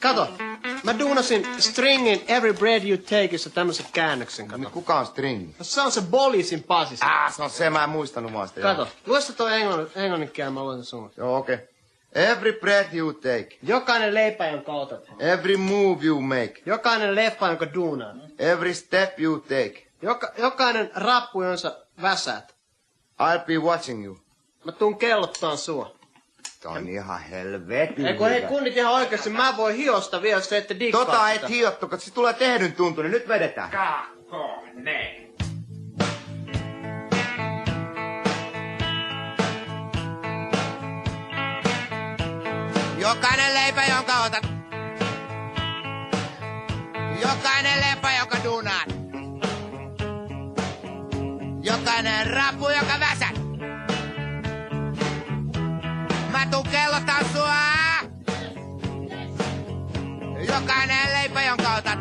Kato, mä duunasin Stringin Every Breath You Takeissa tämmösen käännöksen, kato. Niin kuka on String? No, se on se Bolisin Pasi. Se on se, mä en muistanut vaan sitä. Kato, lue se toi englanninkään, mä luen sen sun. Joo, okei. Every breath you take. Jokainen leipä, jonka otat. Every move you make. Jokainen leffa, jonka duunaat. Every step you take. Jokainen rappu, jonka väsäät. I'll be watching you. Mä tuun kellottaan sua. Tää on ihan helvetin Ei kun hei kunnit ihan oikeesti, mä voin hiosta vielä, jos te ette dikkaa Tota sitä. et hiottu, koska se tulee tehdyn tuntu, niin nyt vedetään. Kakkonen. Jokainen leipä, jonka otat. Jokainen leipä, jonka duunaat. Jokainen rappu, joka väsät. Mä tuun kellotaan sua. Jokainen leipä, jonka otat.